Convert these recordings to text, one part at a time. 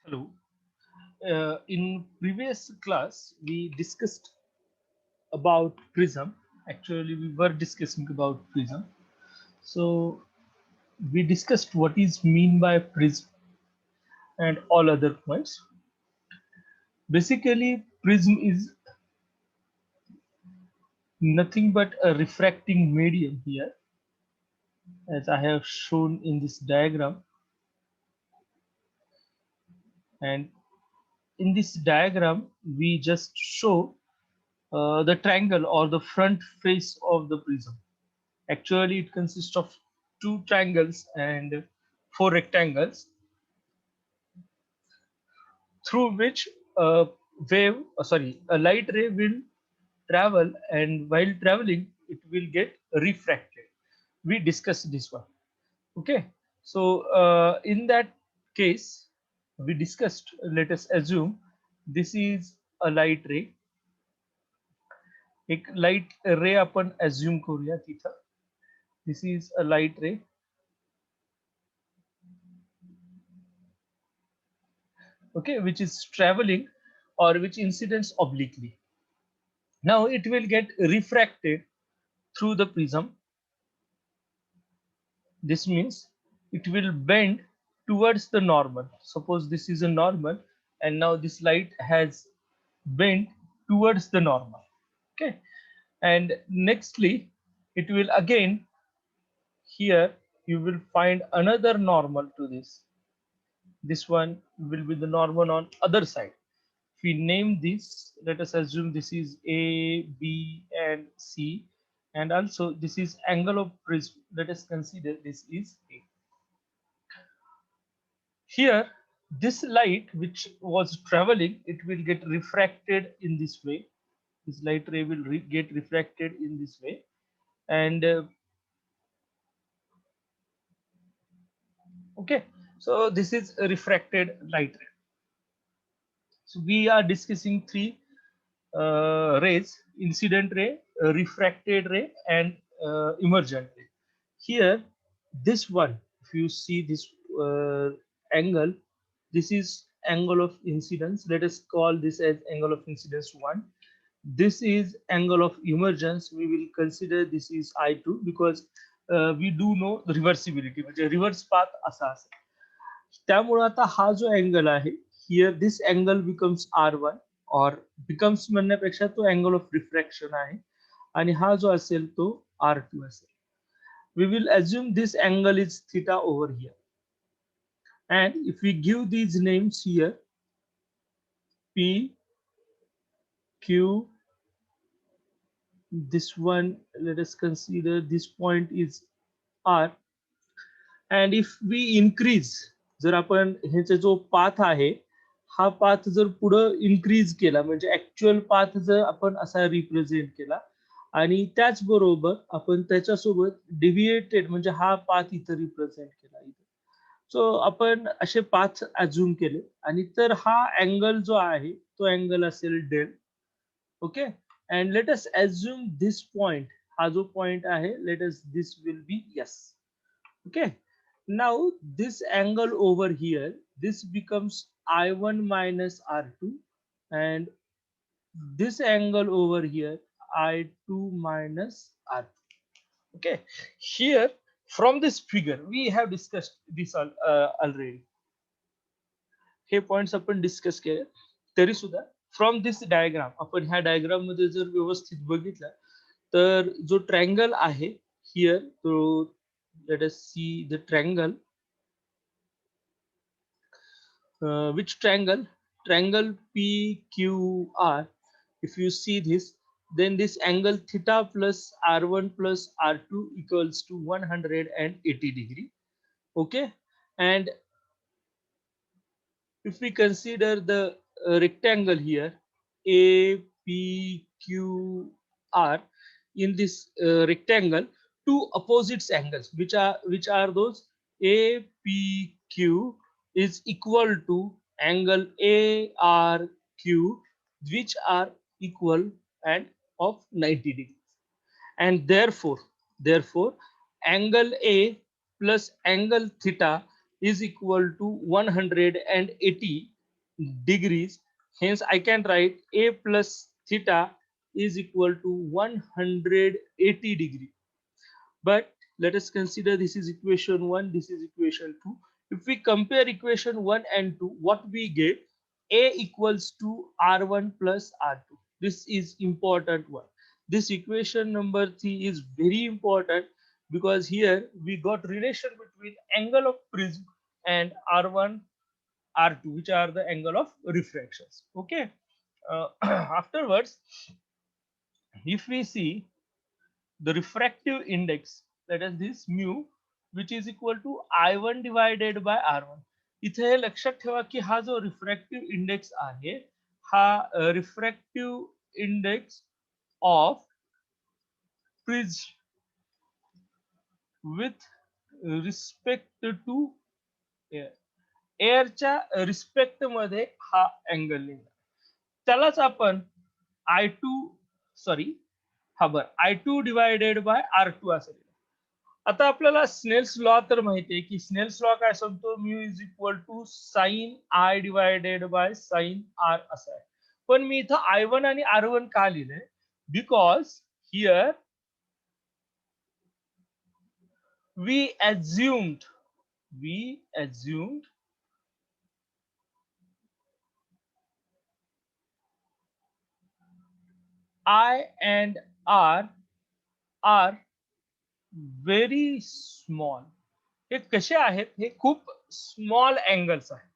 Hello. In previous class, we discussed about prism. Actually, we were discussing about prism. So we discussed what is mean by prism and all other points. Basically, prism is nothing but a refracting medium here, as I have shown in this diagram. And in this diagram, we just show the triangle or the front face of the prism. Actually, it consists of two triangles and four rectangles through which a light ray will travel, and while traveling, it will get refracted. We discussed this one. Okay. So, in that case, we discussed, let us assume this is a light ray. एक light ray आपण assume करूया तिथं. This is a light ray. Okay, which is traveling or which incidents obliquely. Now it will get refracted through the prism. This means it will bend towards the normal. Suppose this is a normal, and now this light has bent towards the normal. Okay, and nextly it will again, here you will find another normal to this. This one will be the normal on other side. If we name this, let us assume this is A, B, and C, and also this is angle of prism. Let us consider this is A. Here, this light which was traveling, it will get refracted in this way. This light ray will get refracted in this way, and okay, so this is a refracted light ray. So we are discussing three rays: incident ray, refracted ray, and emergent ray. Here, this one, if you see this angle, this is angle of incidence. Let us call this as angle of incidence 1. This is angle of emergence. We will consider this is I2 because we do know the reversibility, म्हणजे reverse path असा असेल. त्यामुळे आता हा जो angle आहे, here this angle becomes R1, और becomes म्हणण्यापेक्षा तो अँगल ऑफ रिफ्रॅक्शन आहे, आणि हा जो असेल तो R2 असेल. We will assume this angle is theta over here, and if we give these names here, P, Q, this one, let us consider this point is R, and if we increase, जर आपण ह्याचा जो path आहे, हा path जर पुढे increase केला, म्हणजे ऍक्च्युअल पाथ जर आपण असा रिप्रेझेंट केला, आणि त्याचबरोबर आपण त्याच्यासोबत डिव्हिएटेड म्हणजे हा पाथ इथं रिप्रेझेंट केला इथं. सो आपण असे पाथ अज्युम केले, आणि तर हा अँगल जो आहे तो अँगल असेल del. Okay, and let us assume this point, हा जो पॉइंट आहे, let us this will be yes. Okay, now this angle over here, this becomes I1 minus R2, and this angle over here, I2 minus R2. Okay, here from this figure we have discussed this already. हे points आपण discuss केले. तरी सुद्धा from this diagram, आपण ह्या diagram मध्ये जर व्यवस्थित बघितलं, तर जो ट्रायंगल आहे हियर, तो late us see the triangle. Which triangle? Triangle PQR. If you see this, then this angle theta plus R1 plus R2 equals to 180 degree. Okay, and if we consider the rectangle here, APQR, in this rectangle, two opposite angles, which are those? APQ is equal to angle ARQ, which are equal and of 90 degrees, and therefore angle A plus angle theta is equal to 180, degrees. Hence, I can write A plus theta is equal to 180 degree. But let us consider this is equation 1, this is equation 2. If we compare equation 1 and 2, what we get? A equals to R1 plus R2. This is important one. This equation number 3 is very important because here we got relation between angle of prism and R1, R2, which are the angle of refractions. Okay. Afterwards, if we see the refractive index, that is this mu, which is equal to I1 divided by R1. इथे हे लक्षात ठेवा की हा जो refractive index आहे हा refractive index of prism with respect to air, एअरच्या रिस्पेक्ट मध्ये हा अँगल लिहिला, त्यालाच आपण I2 सॉरी हा बर I2 डिवायडेड बाय R2 असेल. आता आपल्याला स्नेल्स लॉ तर माहिती आहे की स्नेल्स लॉ काय सांगतो, mu is equal to sine I divided by sine R असा आहे. पण मी इथं I1 आणि R1 का लिहिलंय? Because here we assumed I and R are very small. हे कसे आहेत? हे खूप स्मॉल अँगल्स आहेत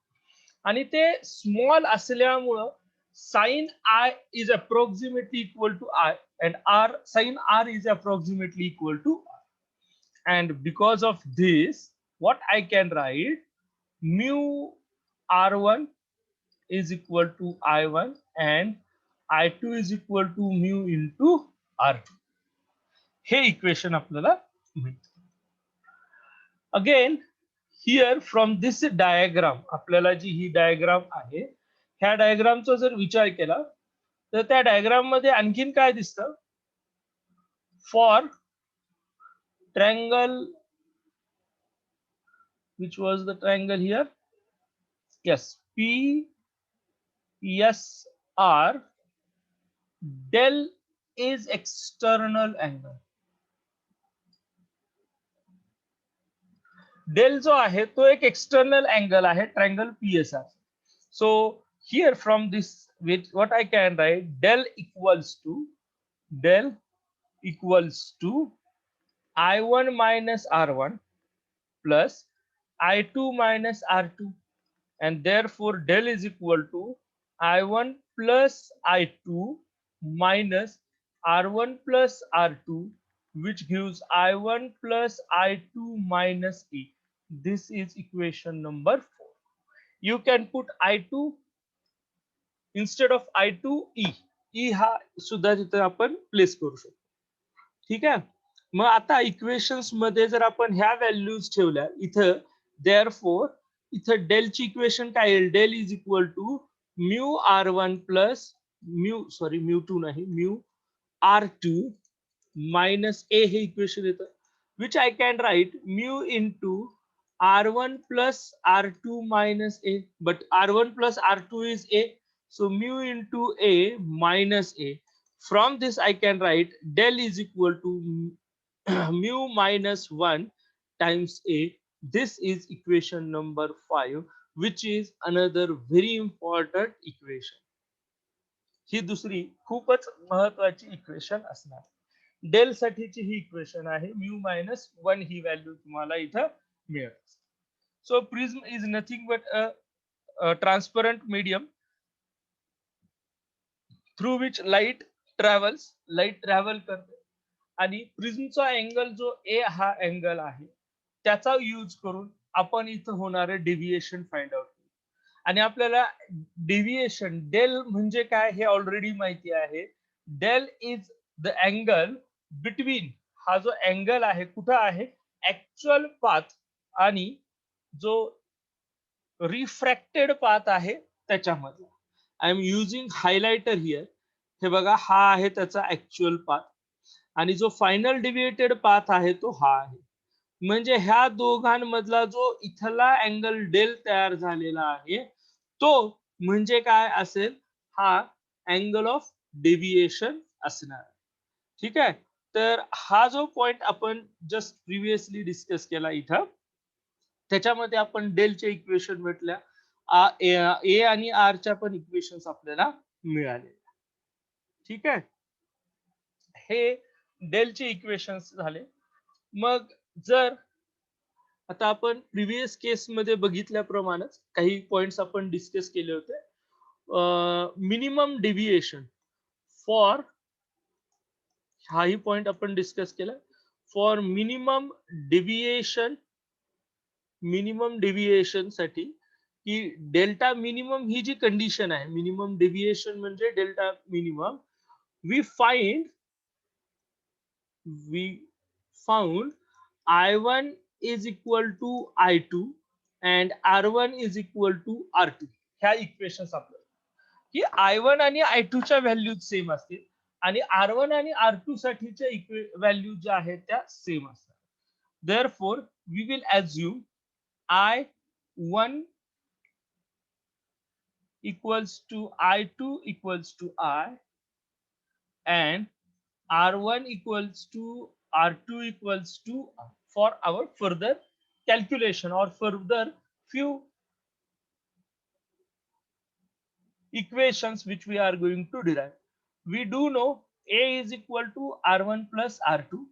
आणि ते स्मॉल असल्यामुळं sine I is approximately equal to I and r sin r is approximately equal to r. And because of this, what I can write, mu r1 is equal to I1 and I2 is equal to mu into R2. हे equation आपल्याला मिळतं. Again here from this diagram, आपल्याला जी ही diagram आहे ह्या डायग्रामचा जर विचार केला तर त्या डायग्राम मध्ये आणखीन काय दिसतं? For triangle, which was the triangle here? Yes, PSR, del is external angle. Del जो आहे तो एक एक्सटर्नल अँगल आहे triangle PSR. So here from this, with what I can write, del equals to I1 minus R1 plus I2 minus R2, and therefore del is equal to I1 plus I2 minus R1 plus R2, which gives I1 plus I2 minus E. This is equation number 4. You can put I2 instead of I2 E. E हा सुद्धा तिथे आपण place करू शकतो. ठीक आहे. मग आता इक्वेशन्स मध्ये जर आपण ह्या व्हॅल्यूज ठेवल्या इथं, देअरफॉर इथं डेलची इक्वेशन काय येईल? Del is equal to mu R1 plus mu 2 नाही, म्यू R2 मायनस ए हे इक्वेशन येतं, which I can write mu into R1 plus R2 minus A, but R1 plus R2 is A, so mu into A minus A. From this I can write del is equal to mu minus 1 times A. This is equation number 5, which is another very important equation. ही दुसरी खूपच महत्वाची equation असणार. Del साठीची ही equation आहे, mu minus 1 ही value तुम्हाला इथं मिळेल. So prism is nothing but a transparent medium through which light travels. Light travel करते आणि प्रिझमचा अँगल जो ए हा अँगल आहे त्याचा यूज करून आपण इथं होणारे डेव्हिएशन फाइंड आउट करू. आणि आपल्याला डेव्हिएशन डेल म्हणजे काय हे ऑलरेडी माहिती आहे. Del is the angle between, हा जो अँगल आहे कुठं आहे? ऍक्च्युअल पाथ आणि जो रिफ्रॅक्टेड पाथ आहे त्याच्यामध्ये. I am using highlighter here. हे बघा, हा आहे त्याचा ऍक्च्युअल पाथ आणि जो फायनल डेव्हिएटेड पाथ आहे तो हा आहे. म्हणजे ह्या दोघांमधला जो इथला अँगल डेल तयार झालेला आहे तो म्हणजे काय असेल, हा अँगल ऑफ डेव्हिएशन असणार. ठीक आहे. तर हा जो पॉइंट आपण जस्ट प्रिव्हियसली डिस्कस केला इथं, त्याच्यामध्ये आपण डेलचे इक्वेशन भेटल्या, ए आणि आर च्या पण इक्वेशन्स आपल्याला मिळाले. ठीक आहे. हे डेलचे इक्वेशन्स झाले. मग जर आता आपण प्रिव्हियस केस मध्ये बघितल्याप्रमाणेच काही पॉइंट्स आपण डिस्कस केले होते. मिनिमम डेव्हिएशन फॉर, हाही पॉइंट आपण डिस्कस केला. फॉर मिनिमम डेव्हिएशन साठी, की डेल्टा मिनिमम ही जी कंडिशन आहे, मिनिमम डेव्हिएशन म्हणजे delta minimum, we find we found I1 is equal to I2 and R1 is equal to R2. ह्या इक्वेशन्स आपल्याला, की I1 आणि I2 च्या व्हॅल्यूज सेम असतील आणि R1 आणि R2 साठीच्या व्हॅल्यू ज्या आहेत त्या सेम असतात. Therefore, we will assume I1 equals to I2 equals to I and R1 equals to R2 equals to for our further calculation or further few equations which we are going to derive. We do know A is equal to R1 plus R2.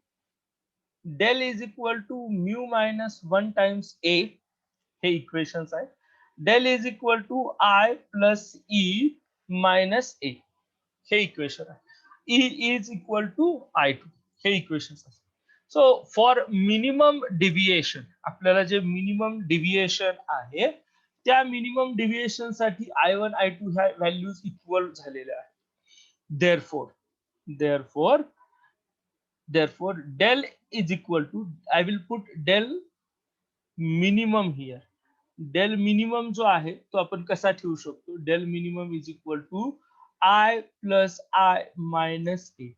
Del is equal to mu minus 1 times A. हे equations आहे. Del is equal to I plus E minus A. हे equation आहे. E is equal to I2. हे equations आहे. So for minimum deviation, आपल्याला जे minimum deviation आहे, त्या minimum deviation साठी I1, I2 ह्या व्हॅल्यूज इक्वल झालेल्या आहेत. Therefore, del is equal to, I will put del minimum here. Del minimum जो आहे तो आपण कसा ठेवू शकतो? Del minimum is equal to I plus I minus A.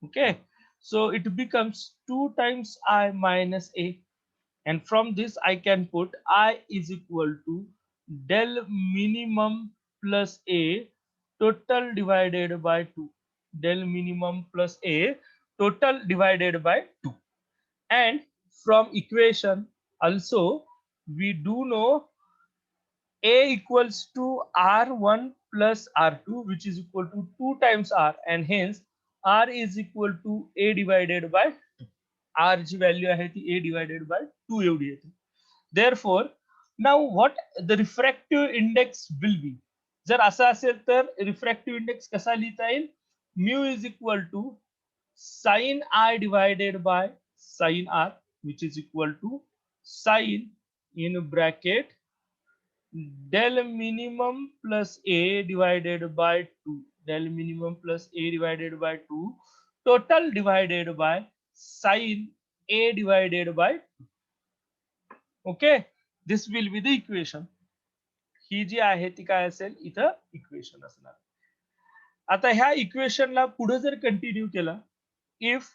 Okay, so it becomes 2 times I minus A, and from this I can put I is equal to del minimum plus A total divided by 2. Del minimum plus A total divided by 2. And from equation also we do know A equals to R1 plus R2, which is equal to 2 times R, and hence R is equal to A divided by 2. R G value आहे ती A divided by 2 एवढी येते. Therefore, now what the refractive index will be? जर असं असेल तर refractive index कसा लिहिता येईल? Mu is equal to sin I divided by sin R, which is equal to sin in bracket del minimum plus A divided by 2. Del minimum plus A divided by 2 total divided by sin A divided by 2. Okay, this will be the equation. ही जी आहे ती काय असेल इथं equation असणार. आता ह्या इक्वेशनला पुढे जर कंटिन्यू केला, if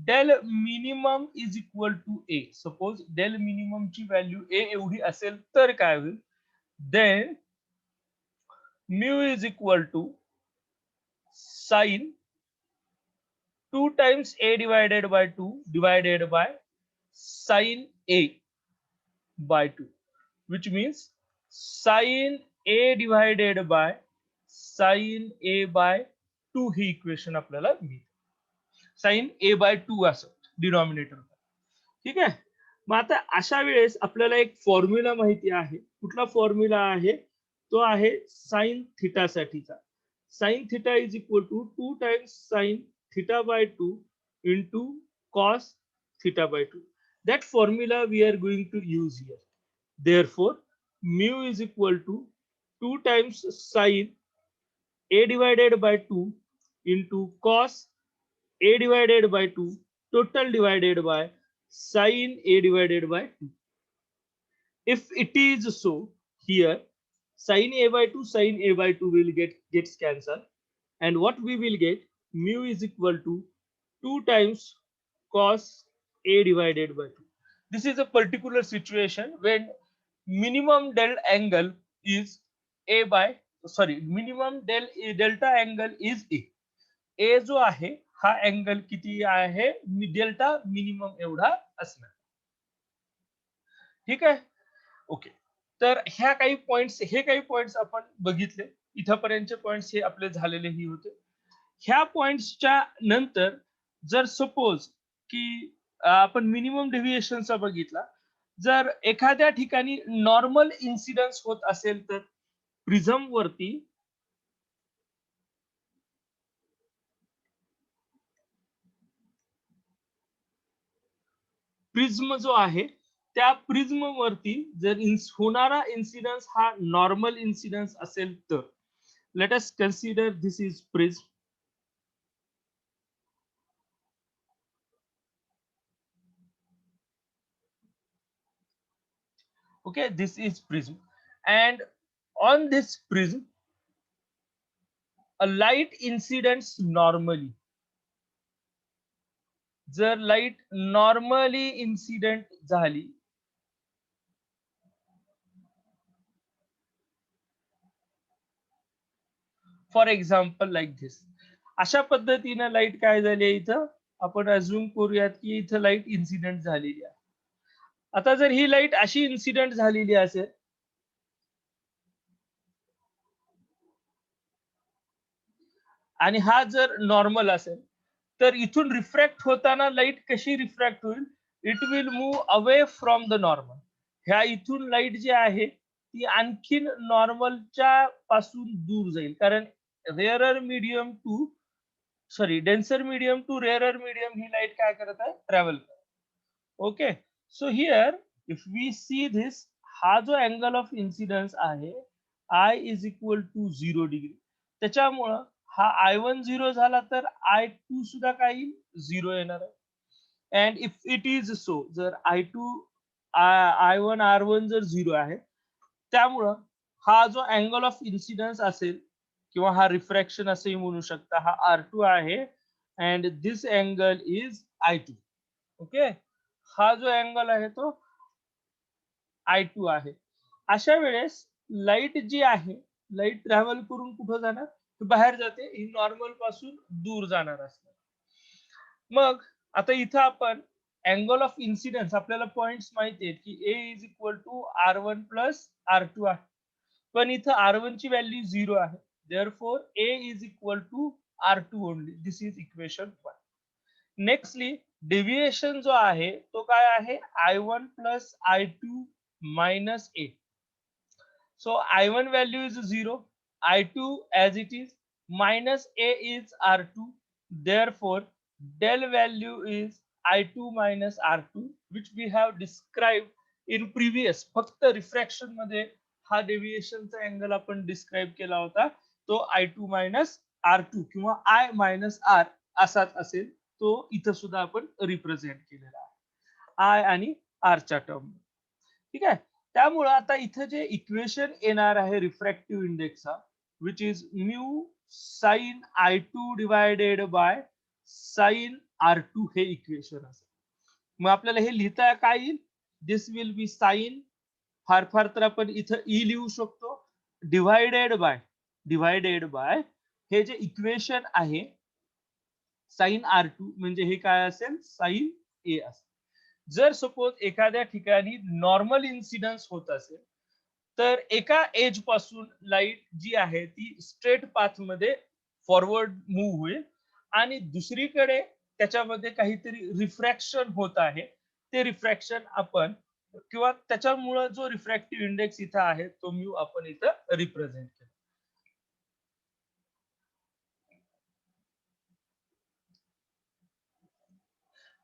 del minimum is equal to A, suppose del minimum ची व्हॅल्यू ए एवढी असेल तर काय होईल? Then mu is equal to sin 2 times A divided by 2 divided by sin A by 2, which means sin A divided by sin A by 2 he equation आपल्याला मिळते. sin A by 2 असं denominator. ठीक आहे. मग आता अशा वेळेस आपल्याला एक फॉर्म्युला माहिती आहे. कुठला फॉर्म्युला आहे? तो आहे साइन थिटा साठीचा. Sine theta is equal to 2 times sine theta by 2 into cos theta by 2. That formula we are going to use here. Therefore, mu is equal to 2 times sin A divided by 2 into cos A divided by 2 total divided by sin A divided by 2. If it is so, here sin A by 2, sin A by 2 will gets cancelled, and what we will get, mu is equal to 2 times cos A divided by 2. This is a particular situation when minimum del angle is A by sorry minimum delta angle is a जो आहे हा angle किती आहे delta minimum एवढा असणार. ठीक आहे. Okay. तर ह्या काही पॉइंट्स हे काही पॉइंट्स आपण बघितले. इथपर्यंतचे पॉइंट्स हे आपले झालेलेही होते. ह्या पॉइंट्सच्या नंतर जर सपोज की आपण मिनिमम डेव्हिएशनचा बघितला, जर एखाद्या ठिकाणी नॉर्मल इन्सिडन्स होत असेल तर प्रिझम वरती प्रिझम जो आहे त्या प्रिझम वरती जर होणारा इन्सिडन्स हा नॉर्मल इन्सिडन्स असेल तर let us consider this is prism. Okay, this is prism, and on this prism a light incidents normally. जर लाईट नॉर्मली इन्सिडेंट झाली फॉर एक्झाम्पल लाईक दिस, अशा पद्धतीनं लाईट काय झाली आहे इथं आपण अज्युम करूयात की इथं लाईट इन्सिडेंट झालेली आहे. आता जर ही लाईट अशी इन्सिडेंट झालेली असेल आणि हा जर नॉर्मल असेल तर इथून रिफ्रॅक्ट होताना लाईट कशी रिफ्रॅक्ट होईल, it will move away from the normal. ह्या इथून लाईट जी आहे ती आणखीन नॉर्मलच्या पासून दूर जाईल, कारण rarer medium to sorry denser medium to rarer medium ही लाईट काय करत आहे ट्रॅव्हल करत. Okay. So here if we see this, हा जो अँगल ऑफ इन्सिडन्स आहे I is equal to 0 degree, त्याच्यामुळं हा I1 0 झाला तर I2 सुद्धा काही 0 येणार आहे. And if it is so, जर I2 I1 R1 जर 0 आहे त्यामुळं हा जो अँगल ऑफ इन्सिडन्स असेल किंवा हा रिफ्रॅक्शन असंही म्हणू शकता, हा R2 आहे and this angle is I2. Okay. हा जो अँगल आहे तो I2 आहे. अशा वेळेस लाईट जी आहे, लाईट ट्रॅव्हल करून कुठं जाणार, तर बाहेर जाते, ही नॉर्मल पासून दूर जाणार असणार. मग आता इथं आपण अँगल ऑफ इन्सिडन्स आपल्याला पॉइंट्स माहिती आहेत की A is equal to R1 plus R2 आहे. पण इथं R1 ची व्हॅल्यू 0 आहे. Therefore A is equal to R2 only. This is equation 1. Nextly deviation जो आहे तो काय आहे I1 plus I2 minus A. So I1 value is 0, I2 as it is, minus A is R2. Therefore, del value is I2 minus R2, which we have described in previous. फक्त refraction मध्ये हा डेव्हिएशनचा angle आपण describe केला होता, तो I2 minus R2 किंवा I minus R असाच असेल. तो इथं सुद्धा आपण रिप्रेझेंट केलेला आहे I आणि R च्या टर्म. ठीक आहे. त्यामुळं आता इथं जे इक्वेशन येणार आहे रिफ्रॅक्टिव्ह इंडेक्सचा, which is mu sine I2 divided by sine R2 हे इक्वेशन असेल. मग आपल्याला हे लिहिता काय येईल, दिस विल बी साइन, फार फार तर आपण इथं ई लिहू शकतो, डिवायडेड बाय हे जे इक्वेशन आहे साइन R2 म्हणजे हे काय असेल साइन ए असेल. जर सपोज एखाद्या ठिकाणी नॉर्मल इन्सिडन्स होत असेल तर एका एज पासून लाईट जी आहे ती स्ट्रेट पाथ मध्ये फॉरवर्ड मूव्ह होईल आणि दुसरीकडे त्याच्यामध्ये काहीतरी रिफ्रॅक्शन होत आहे, ते रिफ्रॅक्शन आपण किंवा त्याच्यामुळे जो रिफ्रॅक्टिव्ह इंडेक्स इथं आहे तो म्यू आपण इथं रिप्रेझेंट केला.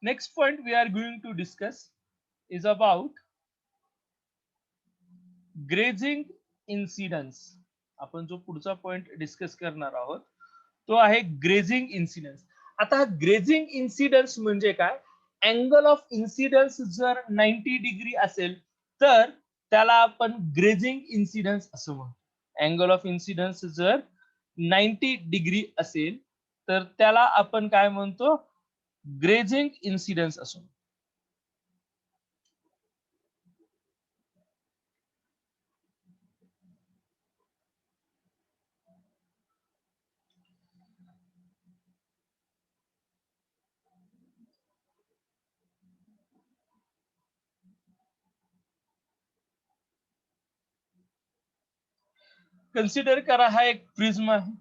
Next point we are going to discuss is about grazing incidence. आपण जो पुढचा पॉइंट डिस्कस करणार आहोत तो आहे ग्रेजिंग इन्सिडन्स. आता हा ग्रेजिंग इन्सिडन्स म्हणजे काय, अँगल ऑफ इन्सिडन्स जर 90 डिग्री असेल तर त्याला आपण ग्रेजिंग इन्सिडन्स असं म्हणतो. अँगल ऑफ इन्सिडन्स जर 90 डिग्री असेल तर त्याला आपण काय म्हणतो, ग्रेजिंग इन्सिडन्स असं. कन्सिडर करा हा एक प्रिझम आहे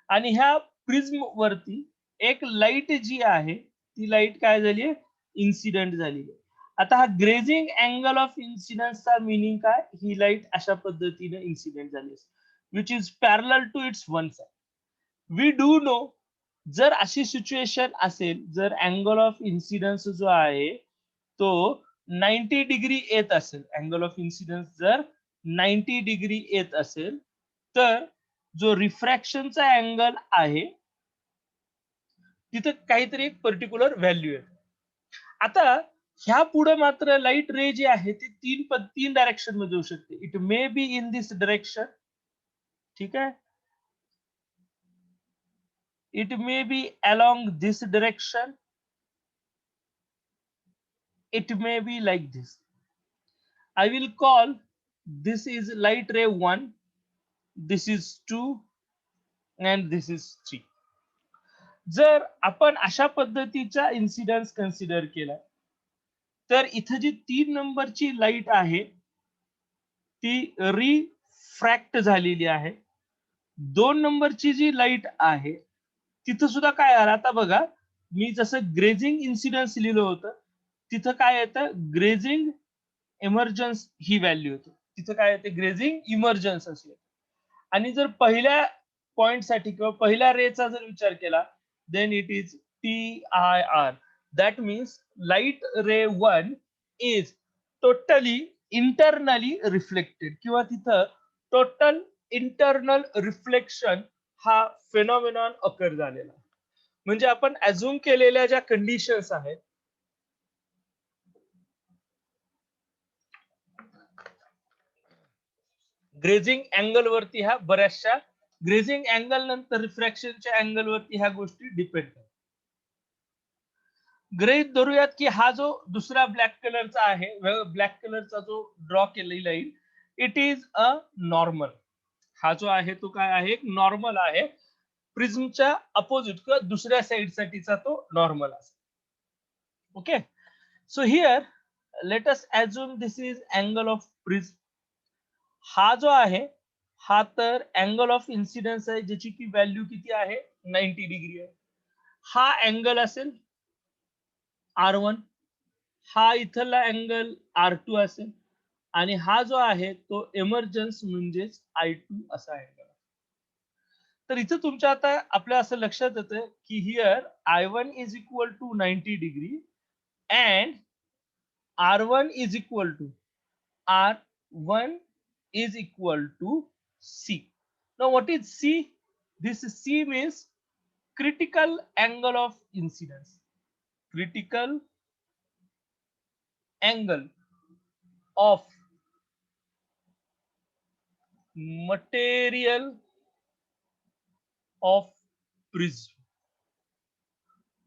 आणि ह्या प्रिझम वरती एक लाईट जी आहे ती लाईट काय झाली आहे, इन्सिडेंट झालेली आहे. आता हा ग्रेजिंग अँगल ऑफ इन्सिडन्सचा मिनिंग काय, ही लाईट अशा पद्धतीने इन्सिडेंट झाली which is parallel to its one side. We do know, जर अशी सिच्युएशन असेल, जर अँगल ऑफ इन्सिडन्स जो आहे तो 90 डिग्री येत असेल, अँगल ऑफ इन्सिडन्स जर 90 डिग्री येत असेल, तर जो रिफ्रॅक्शनचा अँगल आहे तिथं काहीतरी एक पर्टिक्युलर व्हॅल्यू आहे. आता ह्या पुढे मात्र लाईट रे जी आहे ती तीन डायरेक्शन मध्ये जाऊ शकते. It may be in this direction, ठीक आहे, it may be along this direction, it may be like this. I will call this is light ray 1, this is 2 and this is 3. जर आपण अशा पद्धतीचा इन्सिडन्स कन्सिडर केला तर इथं जी 3 नंबरची लाईट आहे ती रिफ्रॅक्ट झालेली आहे. 2 नंबरची जी लाईट आहे तिथं सुद्धा काय आलं, आता बघा मी जसं ग्रेजिंग इन्सिडन्स लिहिलं होतं तिथं काय येतं, ग्रेजिंग इमर्जन्स ही व्हॅल्यू होती. तिथं काय येते, ग्रेजिंग इमर्जन्स असेल. आणि जर पहिल्या पॉइंट साठी किंवा पहिल्या रेचा जर विचार केला then it is TIR. That means light ray 1 is totally internally reflected, किंवा तिथं टोटल इंटरनल रिफ्लेक्शन हा फेनॉमिनॉन अकर झालेला. म्हणजे आपण अझ्युम केलेल्या ज्या कंडिशन्स आहेत ग्रेजिंग अँगल वरती, ह्या बऱ्याचशा ग्रेजिंग अँगल नंतर रिफ्रॅक्शनच्या अँगल वरती ह्या गोष्टी डिपेंड आहेत. गृहीत धरूयात की हा जो दुसरा ब्लॅक कलरचा आहे, ब्लॅक कलरचा जो ड्रॉ केलेला येईल, इट इज अ नॉर्मल. हा जो आहे तो काय आहे, एक नॉर्मल आहे. प्रिझमच्या अपोजिट किंवा दुसऱ्या साइड साठीचा तो नॉर्मल आहे. Okay, so here let us assume this is angle of prism. हा जो आहे हा तर अँगल ऑफ इन्सिडन्स आहे ज्याची की व्हॅल्यू किती आहे, 90 डिग्री आहे. हा अँगल असेल R1, हा इथला अँगल R2 असेल आणि हा जो आहे तो एमर्जन्स म्हणजेच I2 असा अँगल. तर इथं तुमच्या आता आपल्या असं लक्षात येतं की here I1 is equal to 90 degree and R1 is equal to R1 is equal to C. Now what is C? This C means critical angle of incidence. Critical angle of material of prism.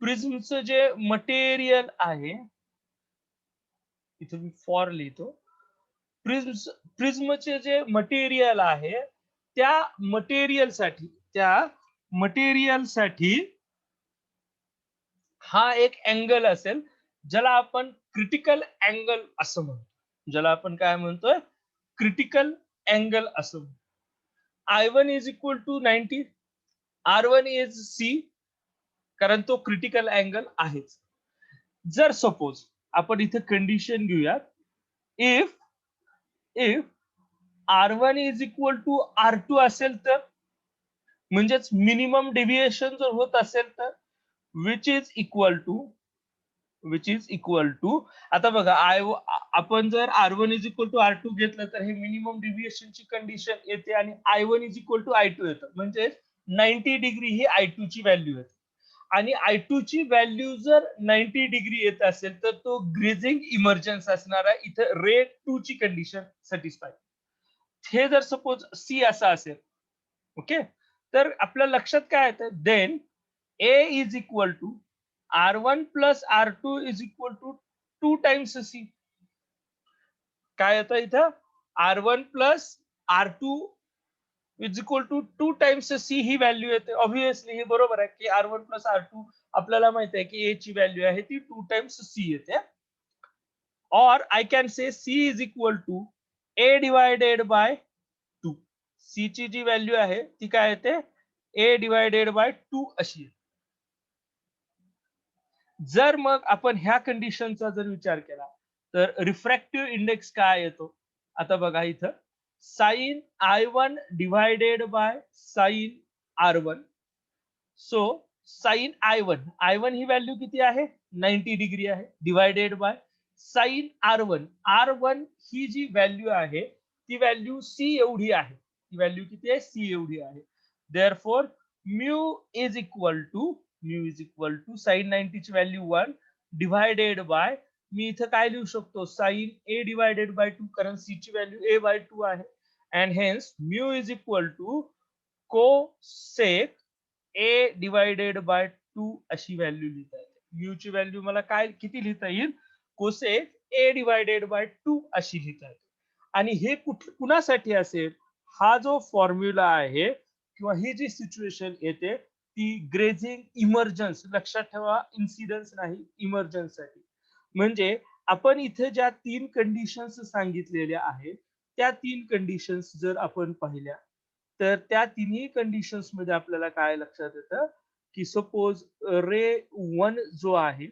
प्रिझमचं जे material आहे, इथं me for लिहितो, प्रिझमचे जे material आहे त्या मटेरियलसाठी हा एक अँगल असेल ज्याला आपण क्रिटिकल अँगल असं म्हणतो. ज्याला आपण काय म्हणतोय, क्रिटिकल अँगल असं म्हणतो. I1 is equal to 90, R1 is C, कारण तो क्रिटिकल अँगल आहेच. जर सपोज आपण इथे कंडिशन घेऊयात, if R1 is equal to R2 असेल तर, म्हणजेच मिनिमम डेव्हिएशन जर होत असेल तर विच इज इक्वल टू आता बघा आपण जर R1 is equal to R2 घेतलं तर हे मिनिमम डेव्हिएशनची कंडिशन येते आणि I1 is equal to I2 येतं. म्हणजे 90 डिग्री ही I2 ची व्हॅल्यू येते आणि I2 ची व्हॅल्यू जर 90 डिग्री येत असेल तर तो ग्रेजिंग इमर्जन्स असणार आहे. इथं रे 2 ची कंडिशन सॅटिस्फाय. हे जर सपोज C असा असेल, ओके, तर आपल्या लक्षात काय येतं, then A is equal to R1 plus R2 is equal to 2 times C. काय येतं इथं, R1 plus R2 is equal to 2 times C ही व्हॅल्यू येते. ऑब्व्हियसली हे बरोबर आहे की R1 प्लस R2 आपल्याला माहिती आहे की A ची व्हॅल्यू आहे ती 2 टाइम्स C येते. और I can say C is equal to A divided by 2. C ची जी व्हॅल्यू आहे ती काय येते ए डिवायडेड बाय 2 अशी येते. जर मग आपण ह्या कंडिशनचा जर विचार केला तर रिफ्रॅक्टिव्ह इंडेक्स काय येतो? आता बघा इथं sine I1 divided by sine R1. So sine I1 ही व्हॅल्यू किती आहे 90 डिग्री आहे डिवायडेड बाय साइन R1 ही जी व्हॅल्यू आहे ती व्हॅल्यू सी एवढी आहे. ती व्हॅल्यू किती आहे सी एवढी आहे. Therefore mu is equal to sine 90 ची व्हॅल्यू 1 डिवायडेड बाय मी इथं काय लिहू शकतो साइन ए डिवायडेड बाय 2 कारण सी ची व्हॅल्यू ए बाय 2 आहे. And hence mu is equal to cosec A divided by 2 अशी व्हॅल्यू लिहिता येते. म्यू ची व्हॅल्यू मला काय किती लिहिता येईल कोसेक ए डिवायडेड बाय 2 अशी लिहिता येते. आणि हे कुणासाठी असेल हा जो फॉर्म्युला आहे किंवा ही जी सिच्युएशन येते ती ग्रेझिंग इमर्जन्स लक्षात ठेवा इन्सिडन्स नाही इमर्जन्स साठी. म्हणजे आपण इथे ज्या 3 कंडिशन्स सांगितलेल्या आहेत त्या 3 कंडिशन्स जर आपण पाहिल्या तर त्या तिन्ही कंडिशन्स मध्ये आपल्याला काय लक्षात येतं की सपोज रे 1 जो आहे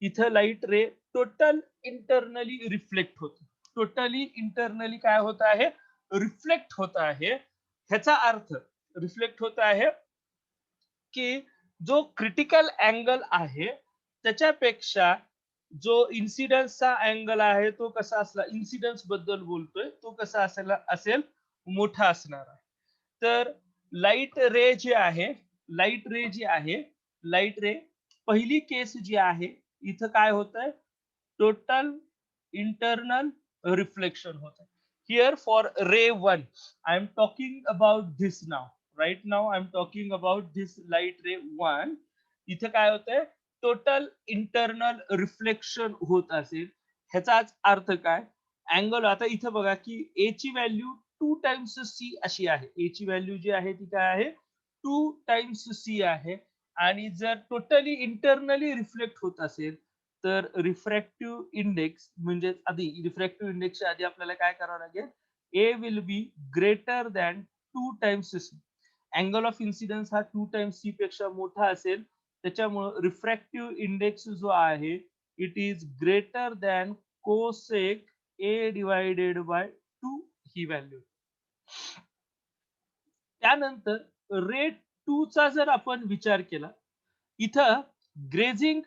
इथं लाईट रे टोटल इंटरनली रिफ्लेक्ट होते. टोटली इंटरनली काय होत आहे रिफ्लेक्ट होत आहे. ह्याचा अर्थ रिफ्लेक्ट होत आहे की जो क्रिटिकल अँगल आहे त्याच्यापेक्षा जो इन्सिडन्सचा अँगल आहे तो कसा असला इन्सिडन्स बद्दल बोलतोय तो कसा असेल मोठा असणार आहे. तर लाईट रे जी आहे लाईट रे पहिली केस जी आहे इथं काय होत आहे टोटल इंटरनल रिफ्लेक्शन होत आहे. Here for ray 1 I am talking about this now right now I am talking about this light ray 1. इथं काय होतंय टोटल इंटरनल रिफ्लेक्शन होत असेल ह्याचाच अर्थ काय अँगल आता इथं बघा की ए ची व्हॅल्यू 2 टाइम्स सी अशी आहे. ए ची व्हॅल्यू जी आहे ती काय आहे 2 टाइम्स सी आहे. आणि जर टोटली इंटरनली रिफ्लेक्ट होत असेल तर रिफ्रॅक्टिव्ह इंडेक्स म्हणजे आधी रिफ्रॅक्टिव्ह इंडेक्सच्या आधी आपल्याला काय करावं लागेल A will be greater than 2 times C. Angle of incidence हा 2 टाइम्स सी पेक्षा मोठा असेल त्याच्यामुळे रिफ्रॅक्टिव्ह इंडेक्स जो आहे it is greater than cosec A divided by 2 he value. त्यानंतर रेट 2 चा जर आपण विचार केला इथं ग्रेझिंग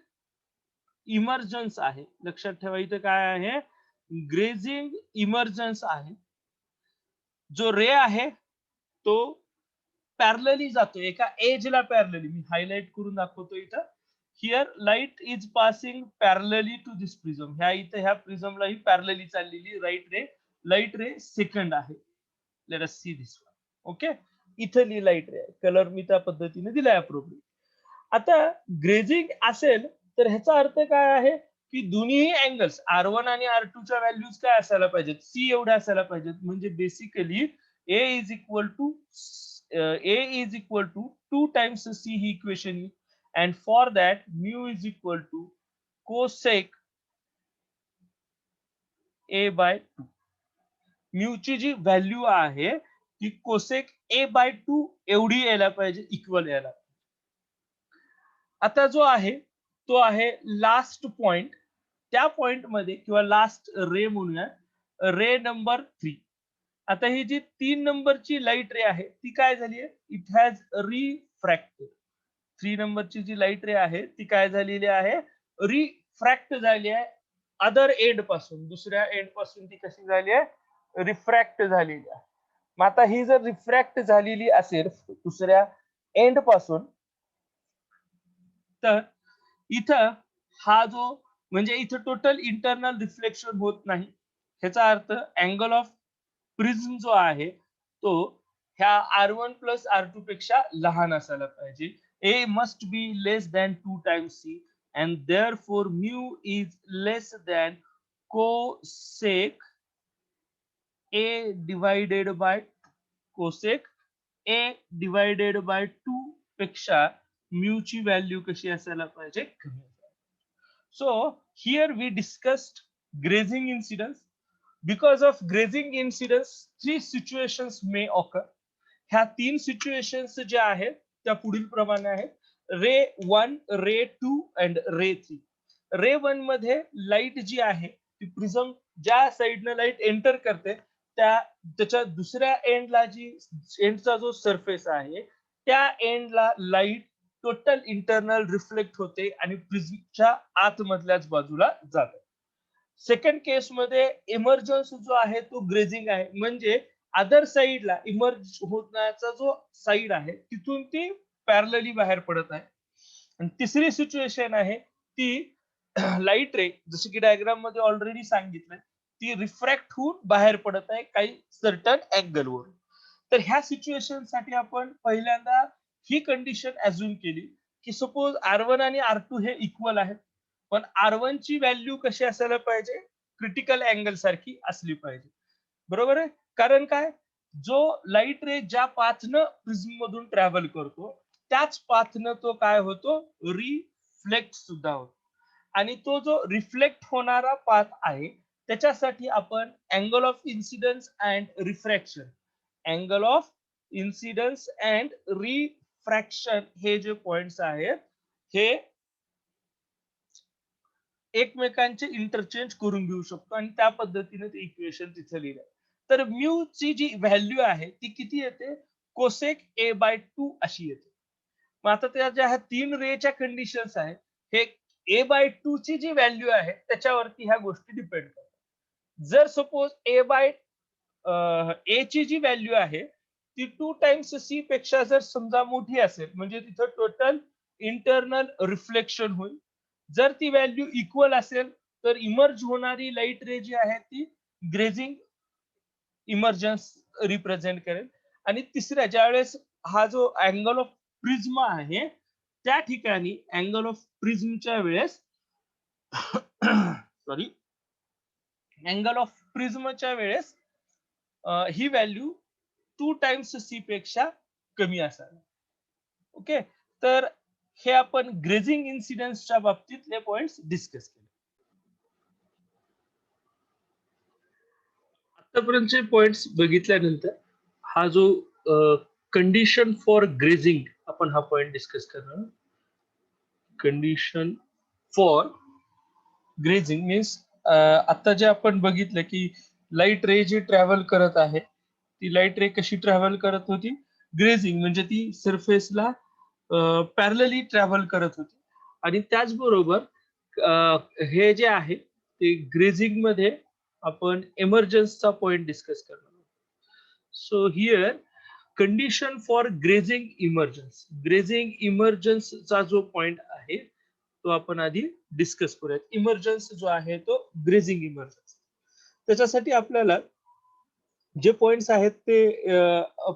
इमर्जन्स आहे. लक्षात ठेवा इथं काय आहे ग्रेझिंग इमर्जन्स आहे. जो रे आहे तो पॅरलली जातो एका एजला पॅरलली मी हायलाइट करून दाखवतो इथं. Here light is passing parallelly to this prism. ह्या प्रिझमला ही पॅरलली चाललेली लाईट रे सेकंड आहे. Let us see this one. Okay इथं लाईट रे कलर मी त्या पद्धतीने दिलाय अप्रोप्रिएट. आता ग्रेझिंग असेल तर ह्याचा अर्थ काय आहे की दोन्ही अँगल्स R1 आणि R2 च्या व्हॅल्यूज काय असायला पाहिजेत सी एवढ्या असायला पाहिजेत. म्हणजे basically A is equal to 2 times C ही इक्वेशन येईल. And for that mu is equal to cosec A by 2. म्यूची जी व्हॅल्यू आहे ती कोसेक ए बाय 2 एवढी यायला पाहिजे इक्वल यायला. आता जो आहे तो आहे लास्ट पॉइंट. त्या पॉइंट मध्ये किंवा लास्ट रे म्हणूया रे नंबर 3. आता ही जी 3 नंबरची लाईट रे आहे ती काय झाली आहे इट हॅज रिफ्रॅक्टेड. 3 नंबरची जी लाईट रे आहे ती काय झालेली आहे रिफ्रॅक्ट झाली आहे अदर एंड पासून दुसऱ्या एंड पासून ती कशी झाली आहे रिफ्रॅक्ट झालेली आहे. मग आता ही जर रिफ्रॅक्ट झालेली असेल दुसऱ्या एंड पासून तर इथं हा जो म्हणजे इथं टोटल इंटरनल रिफ्लेक्शन होत नाही. ह्याचा अर्थ अँगल ऑफ प्रिझम जो आहे तो ह्या R1 प्लस R2 पेक्षा लहान असायला पाहिजे. A must be less than 2 times C and therefore mu is less than cosec A divided by cosec A divided by 2 पेक्षा म्यूची व्हॅल्यू कशी असायला पाहिजे कमी. So here we discussed grazing incidence. Because of grazing incidence 3 situations may occur. ह्या 3 situations ज्या आहेत त्या पुढील प्रमाणे आहेत. रे 1, रे 2 अँड रे 3. रे 1 मध्ये लाईट जी आहे ती प्रिझम ज्या साइडनं लाईट एंटर करते त्याच्या दुसऱ्या एंडला जी एंडचा जो सरफेस आहे त्या एंडला लाईट टोटल इंटरनल रिफ्लेक्ट होते आणि प्रिझमच्या आतमधल्याच बाजूला जाते. सेकंड केस मध्ये इमर्जन्स जो आहे तो ग्रेझिंग आहे, म्हणजे अदर साइडला इमर्ज होण्याचा जो साइड आहे तिथून ती पॅरलली बाहेर पडत आहे. आणि तिसरी सिच्युएशन आहे ती लाईट रे, जसं की डायग्राम मध्ये ऑलरेडी सांगितलंय, ती रिफ्रॅक्ट होऊन बाहेर पडत आहे काही सर्टन अँगल वरून. तर ह्या सिच्युएशन साठी आपण पहिल्यांदा ही कंडिशन अज्युम केली की सपोज R1 आणि R2 हे इक्वल आहेत, पण R1 ची व्हॅल्यू कशी असायला पाहिजे, क्रिटिकल अँगल सारखी असली पाहिजे. बरोबर आहे. कारण काय, जो लाईट रे ज्या पाथनं प्रिझम मधून ट्रॅव्हल करतो त्याच पाथनं तो काय होतो, रिफ्लेक्ट सुद्धा होतो. आणि तो जो रिफ्लेक्ट होणारा पाथ आहे त्याच्यासाठी आपण angle of incidence and refraction, angle of incidence and refraction हे जे पॉइंट्स आहेत हे एकमेकांचे इंटरचेंज करून घेऊ शकतो आणि त्या पद्धतीने ते इक्वेशन तिथे लिहिलं. तर म्यू ची जी व्हॅल्यू आहे ती किती येते, कोसेक A/2 अशी येते. मग आता त्या ज्या ह्या 3 रेच्या कंडिशन्स आहेत हे A/2 ची जी व्हॅल्यू आहे त्याच्यावरती ह्या गोष्टी डिपेंड करतात. जर सपोज ए ची जी व्हॅल्यू आहे ती 2 टाइम्स सी पेक्षा जर समजा मोठी असेल म्हणजे तिथं टोटल इंटरनल रिफ्लेक्शन होईल. जर ती व्हॅल्यू इक्वल असेल तर इमर्ज होणारी लाईट रे जी आहे ती ग्रेझिंग इमर्जन्स रिप्रेझेंट करेल. आणि तिसऱ्या ज्यावेळेस हा जो अँगल ऑफ प्रिझम आहे त्या ठिकाणी अँगल ऑफ प्रिझमच्या वेळेस सॉरी अँगल ऑफ प्रिझमच्या वेळेस ही व्हॅल्यू 2 टाइम्स सी पेक्षा कमी असावी. ओके. तर हे आपण ग्रेझिंग इन्सिडेंट्सच्या बाबतीतले पॉइंट्स डिस्कस केले. आतापर्यंतचे पॉइंट्स बघितल्यानंतर हा जो कंडिशन फॉर ग्रेझिंग आपण हा पॉइंट डिस्कस करणार. कंडिशन फॉर ग्रेझिंग मीन्स आता जे आपण बघितलं की लाईट रे जी ट्रॅव्हल करत आहे ती लाईट रे कशी ट्रॅव्हल करत होती, ग्रेझिंग म्हणजे ती सरफेसला पॅरलली ट्रॅव्हल करत होती. आणि त्याचबरोबर हे जे आहे ते ग्रेझिंग मध्ये आपण एमर्जन्सचा पॉइंट डिस्कस करणार. So here condition for grazing emergence, grazing इमर्जन्सचा जो पॉइंट आहे तो आपण आधी डिस्कस करूयात. इमर्जन्स जो आहे तो ग्रेझिंग इमर्जन्स. त्याच्यासाठी आपल्याला जे पॉइंट्स आहेत ते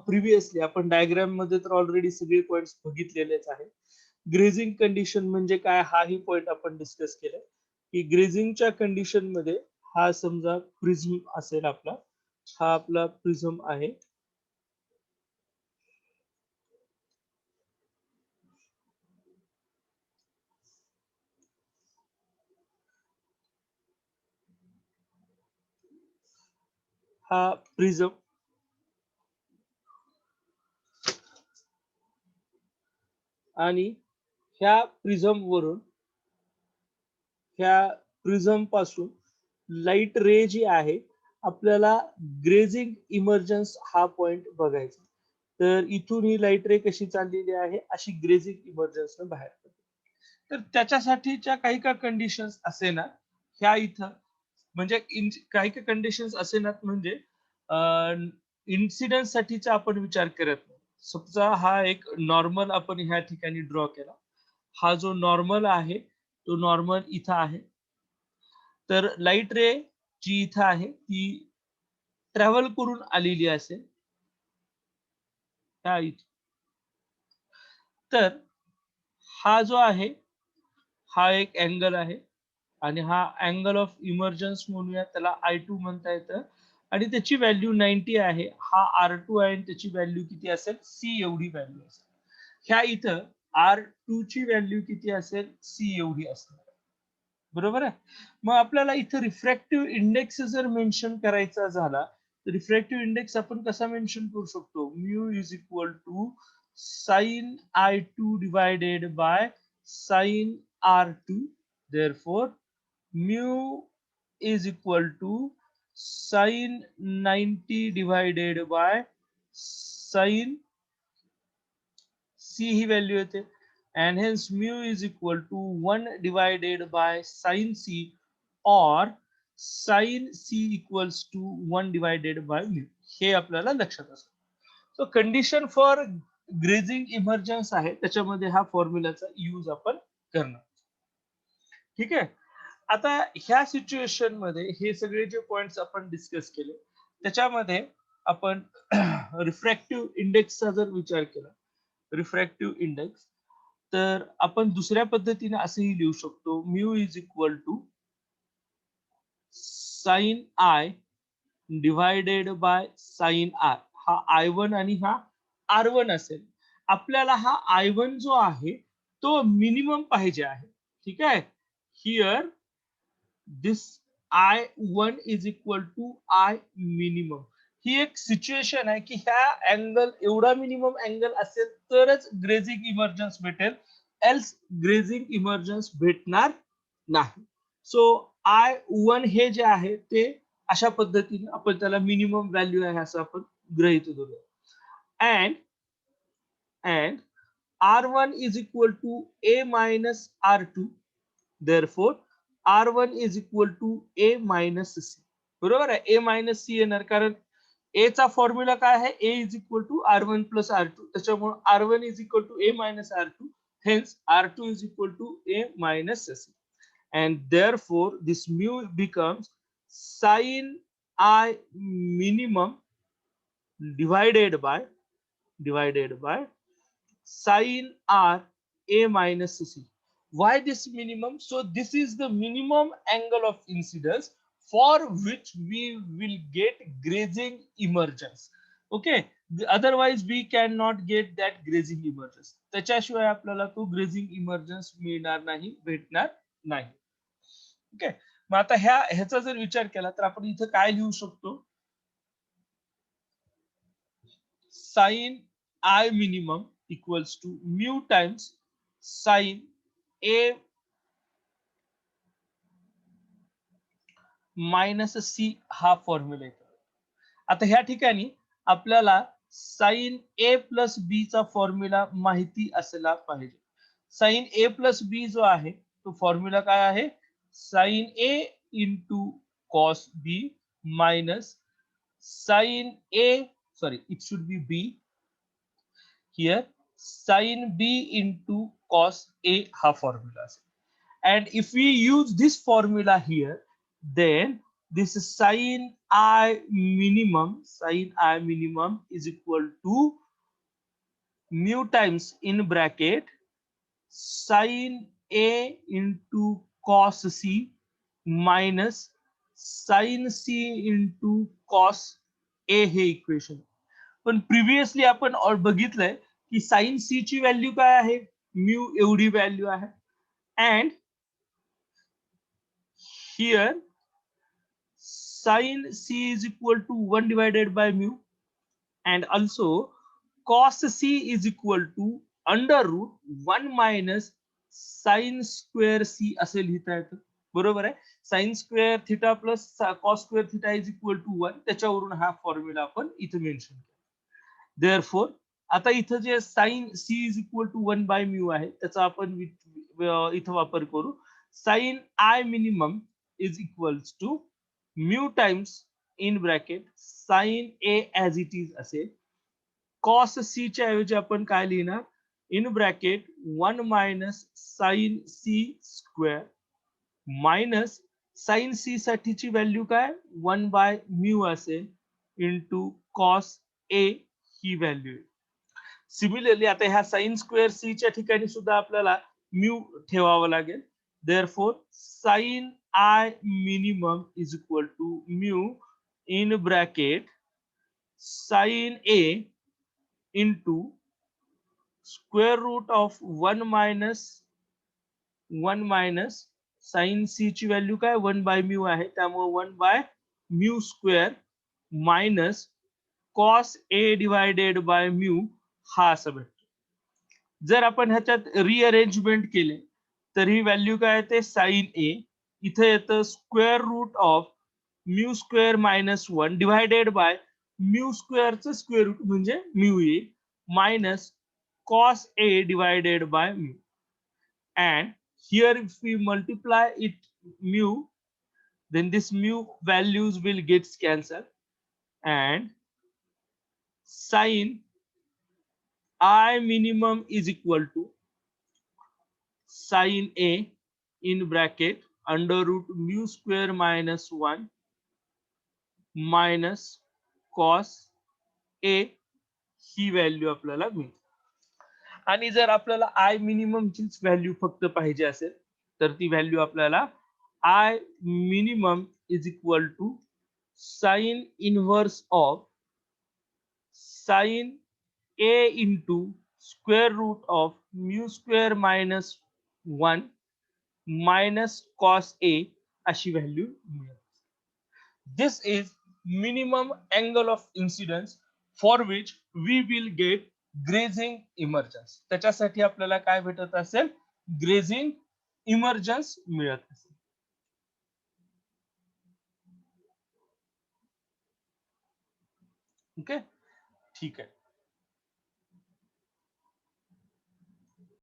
प्रिव्हियसली आपण डायग्राम मध्ये तर ऑलरेडी सगळे पॉइंट्स बघितलेलेच आहेत. ग्रेझिंग कंडिशन म्हणजे काय हाही पॉइंट आपण डिस्कस केलाय की ग्रेझिंगच्या कंडिशन मध्ये हा समजा प्रिझम असेल आपला, हा आपला प्रिझम आहे. हा प्रिझम आणि ह्या प्रिझम वरून ह्या प्रिझम पासून लाईट रे जी आहे आपल्याला ग्रेझिंग इमर्जन्स हा पॉइंट बघायचा. तर इथून ही लाईट रे कशी चाललेली आहे अशी ग्रेझिंग इमर्जन्स बाहेर पडते. तर त्याच्यासाठीच्या काही का कंडिशन्स असे ना ह्या इथं म्हणजे काही काही कंडिशन्स असे ना म्हणजे इन्सिडेंट साठीचा आपण विचार करत नाही. समजा हा एक नॉर्मल आपण ह्या ठिकाणी ड्रॉ केला, हा जो नॉर्मल आहे तो नॉर्मल इथं आहे. तर लाईट रे जी इथं आहे ती ट्रॅव्हल करून आलेली असेल त्या इथं. तर हा जो आहे हा एक अँगल आहे आणि हा अँगल ऑफ इमर्जन्स म्हणूया, त्याला I2 म्हणता येतं आणि त्याची व्हॅल्यू 90 आहे. हा R2 आहे आणि त्याची व्हॅल्यू किती असेल, C एवढी व्हॅल्यू असेल. ह्या इथं R2 ची व्हॅल्यू किती असेल, C एवढी असणार. बरोबर आहे. मग आपल्याला इथं रिफ्रॅक्टिव्ह इंडेक्स जर मेन्शन करायचा झाला, तर रिफ्रॅक्टिव्ह इंडेक्स आपण कसा मेन्शन करू शकतो? Mu is equal to sine I2 divided by sine R2. Therefore, mu is equal to sin 90 divided by sin C ही व्हॅल्यू येते and hence mu is equal to 1 divided by sin C or sin C equals to 1 divided by mu. हे आपल्याला लक्षात असतं. So condition for grazing emergence आहे त्याच्यामध्ये हा फॉर्म्युलाचा use आपण करणार. ठीक आहे. आता ह्या सिच्युएशन मध्ये हे सगळे जे पॉइंट्स आपण डिस्कस केले त्याच्यामध्ये आपण रिफ्रॅक्टिव्ह इंडेक्सचा जर विचार केला, रिफ्रॅक्टिव्ह इंडेक्स, तर आपण दुसऱ्या पद्धतीने असंही लिहू शकतो, mu is equal to sine I divided by sine R. हा I1 आणि हा R1 असेल. आपल्याला हा I1 जो आहे तो मिनिमम पाहिजे आहे. ठीक आहे. Here this I1 is equal to I minimum. ही एक सिच्युएशन आहे की ह्या अँगल एवढा मिनिमम अँगल असेल तरच ग्रेजिंग इमर्जन्स भेटेल, एल्स ग्रेजिंग इमर्जन्स भेटणार नाही. सो I1 हे जे आहे ते अशा पद्धतीने आपण त्याला मिनिमम व्हॅल्यू आहे असं आपण गृहीत धरूया. and R1 is equal to A minus R2. Therefore, R1 is equal to A minus C. बरोबर आहे. A minus C येणार कारण A चा फॉर्म्युला काय आहे? A is equal to R1 plus R2. त्याच्यामुळे R1 is equal to A minus R2. Hence, R2 is equal to A minus C. And therefore, this mu becomes sin I minimum divided by sin R A minus C. Why this minimum? So this is the minimum angle of incidence for which we will get grazing emergence. Okay. Otherwise we cannot get that grazing emergence. त्याच्याशिवाय आपल्याला तो grazing emergence मिळणार नाही, भेटणार नाही. Okay. मग आता ह्याचा जर विचार केला तर आपण इथं काय लिहू शकतो? Sine I minimum equals to mu times sin A minus C हा फॉर्म्युला येतो. आता ह्या ठिकाणी आपल्याला साइन ए प्लस बी चा फॉर्म्युला माहिती असला पाहिजे. साइन ए प्लस बी जो आहे तो फॉर्म्युला काय आहे? Sine A into cos B minus sine A, sorry it should be B here, sin b into cos a हा फॉर्म्युला असेल. And if we use this formula here, then this sin I minimum is equal to mu times in bracket sin A into cos C minus sin C into cos A हे equation. पण previously आपण बघितलंय की sign C ची value काय आहे? Mu एवढी value आहे. And here sin C is equal to 1 divided by mu and also cos C is equal to under root 1 minus sin square C असे लिहिता येतं. बरोबर आहे. sin square theta plus cos square theta is equal to 1. त्याच्यावरून हा formula आपण इथे mention केला. Therefore, आता इथं जे sign C is equal to 1 by mu आहे त्याचा आपण इथं वापर करू. Sine I minimum is equals to mu times in bracket sin A as it is असेल. cos C च्या ऐवजी आपण काय लिहिणार? in bracket 1 minus sin C square minus sin C साठीची व्हॅल्यू काय? 1 by mu असेल into cos A he value. Similarly आता ह्या साइन स्क्वेअर सी च्या ठिकाणी सुद्धा आपल्याला म्यू ठेवावं लागेल. Therefore sine I minimum is equal to mu in bracket sine A into square root of 1 minus sine C ची व्हॅल्यू काय 1/μ आहे, त्यामुळे 1/μ² minus cos A divided by mu हा असं भेटतो. जर आपण ह्याच्यात रिअरेंजमेंट केले तर ही व्हॅल्यू काय येते साइन ए, इथे येतं square root of mu minus 1 divided by mu square root म्हणजे mu A minus cos A divided by mu. And here if we multiply it mu, then this mu values will get cancelled, and sin I minimum is equal to sin A in bracket under root μ² minus 1 minus cos A he value आपल्याला मिळते. आणि जर आपल्याला I मिनिममचीच value फक्त पाहिजे असेल तर ती व्हॅल्यू आपल्याला I minimum is equal to sine inverse of sine A into square root of mu minus 1 minus cos A अशी व्हॅल्यू मिळेल. This is minimum angle of incidence for which we will get grazing emergence. त्याच्यासाठी आपल्याला काय भेटत असेल, grazing emergence मिळत असेल. Okay, ठीक आहे.